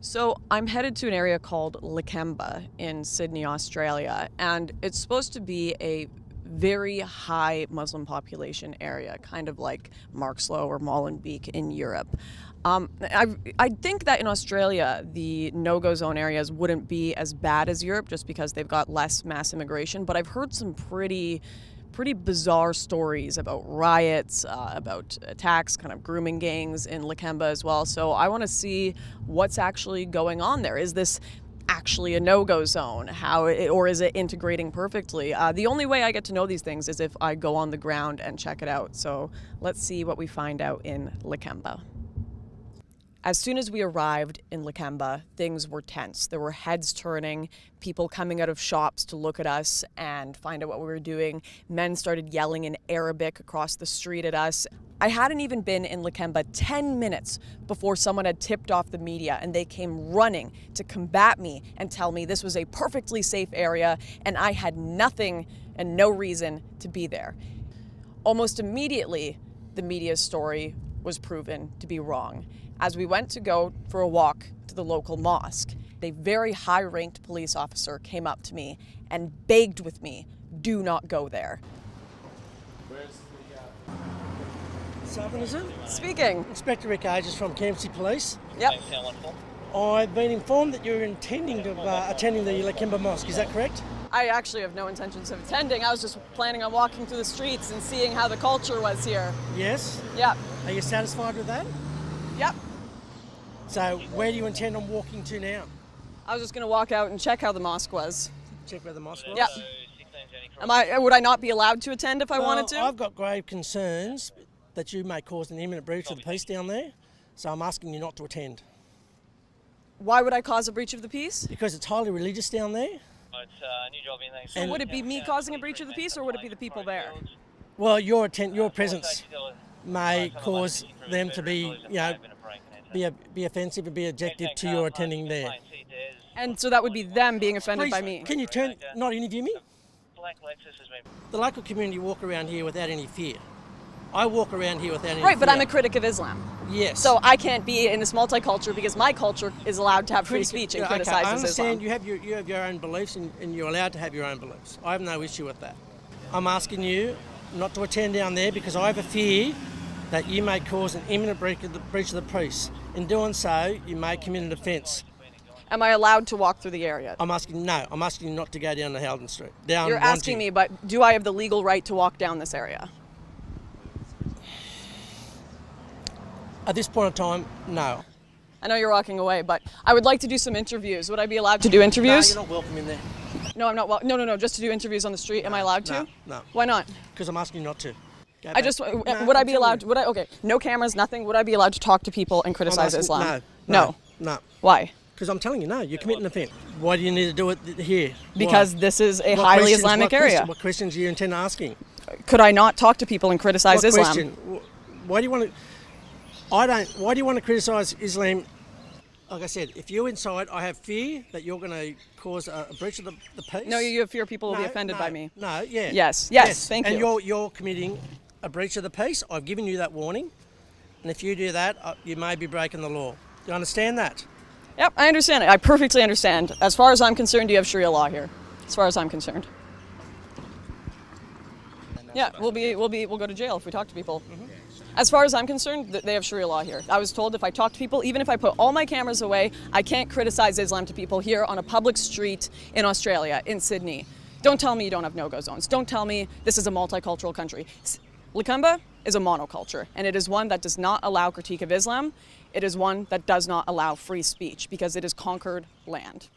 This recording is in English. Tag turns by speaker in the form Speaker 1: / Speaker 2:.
Speaker 1: So I'm headed to an area called Lakemba in Sydney, Australia, and it's supposed to be a very high Muslim population area, kind of like Markslow or Molenbeek in Europe. I think that in Australia, the no-go zone areas wouldn't be as bad as Europe just because they've got less mass immigration, but I've heard some pretty bizarre stories about riots, about attacks, kind of grooming gangs in Lakemba as well. So I want to see what's actually going on there. Is this actually a no-go zone? Or is it integrating perfectly? The only way I get to know these things is if I go on the ground and check it out. So let's see what we find out in Lakemba. As soon as we arrived in Lakemba, things were tense. There were heads turning, people coming out of shops to look at us and find out what we were doing. Men started yelling in Arabic across the street at us. I hadn't even been in Lakemba 10 minutes before someone had tipped off the media, and they came running to combat me and tell me this was a perfectly safe area and I had nothing and no reason to be there. Almost immediately, the media's story was proven to be wrong. As we went to go for a walk to the local mosque, a very high-ranked police officer came up to me and begged with me, do not go there.
Speaker 2: Where's the... Southern, is it?
Speaker 1: Speaking.
Speaker 2: Inspector Rick Ages from Campsie Police.
Speaker 1: Yep.
Speaker 2: I've been informed that you're intending to attending the Lakemba Mosque, is that correct?
Speaker 1: I actually have no intentions of attending. I was just planning on walking through the streets and seeing how the culture was here.
Speaker 2: Yes?
Speaker 1: Yep.
Speaker 2: Are you satisfied with that?
Speaker 1: Yep.
Speaker 2: So where do you intend on walking to now?
Speaker 1: I was just going to walk out and check how the mosque was.
Speaker 2: Check where the mosque was?
Speaker 1: Yep. Would I not be allowed to attend if I wanted to?
Speaker 2: I've got grave concerns that you may cause an imminent breach of the peace down there, so I'm asking you not to attend.
Speaker 1: Why would I cause a breach of the peace?
Speaker 2: Because it's highly religious down there.
Speaker 1: So would it be me causing a breach of the peace, or would it be the people there?
Speaker 2: Well, your presence may cause them to be, be offensive and be objective to your attending there.
Speaker 1: And so that would be them being offended
Speaker 2: Please,
Speaker 1: by me.
Speaker 2: Can you not interview me? The local community walk around here without any fear. I walk around here without any fear.
Speaker 1: Right, but I'm a critic of Islam.
Speaker 2: Yes.
Speaker 1: So I can't be in this multicultural because my culture is allowed to have free speech and criticizes Islam.
Speaker 2: I understand you have your own beliefs and you're allowed to have your own beliefs. I have no issue with that. I'm asking you not to attend down there because I have a fear that you may cause an imminent breach of the peace. In doing so, you may commit an offence.
Speaker 1: Am I allowed to walk through the area?
Speaker 2: I'm asking you not to go down to Haldon Street.
Speaker 1: You're asking me, but do I have the legal right to walk down this area?
Speaker 2: At this point in time, no.
Speaker 1: I know you're walking away, but I would like to do some interviews. Would I be allowed to do interviews?
Speaker 2: No, you're not welcome in there.
Speaker 1: No, I'm not. No, just to do interviews on the street. Am I allowed to?
Speaker 2: No.
Speaker 1: Why not?
Speaker 2: Because I'm asking you not to.
Speaker 1: Would I be allowed? Okay, no cameras, nothing. Would I be allowed to talk to people and criticize Islam?
Speaker 2: No.
Speaker 1: Why?
Speaker 2: Because I'm telling you, no, you're committing an offence. Why do you need to do it here?
Speaker 1: Because this is a highly Islamic area.
Speaker 2: What questions do you intend asking?
Speaker 1: Could I not talk to people and criticize Islam?
Speaker 2: Question? Why do you want to? Why do you want to criticise Islam? Like I said, if you're inside, I have fear that you're going to cause a breach of the peace.
Speaker 1: No, you have fear people will be offended by me.
Speaker 2: No, yeah.
Speaker 1: Yes, thank you.
Speaker 2: And you're committing a breach of the peace. I've given you that warning. And if you do that, you may be breaking the law. Do you understand that?
Speaker 1: Yep, I understand it. I perfectly understand. As far as I'm concerned, you have Sharia law here. As far as I'm concerned. Yeah, we'll go to jail if we talk to people. Mm-hmm. As far as I'm concerned, they have Sharia law here. I was told if I talk to people, even if I put all my cameras away, I can't criticize Islam to people here on a public street in Australia, in Sydney. Don't tell me you don't have no-go zones. Don't tell me this is a multicultural country. Lakemba is a monoculture, and it is one that does not allow critique of Islam. It is one that does not allow free speech because it is conquered land.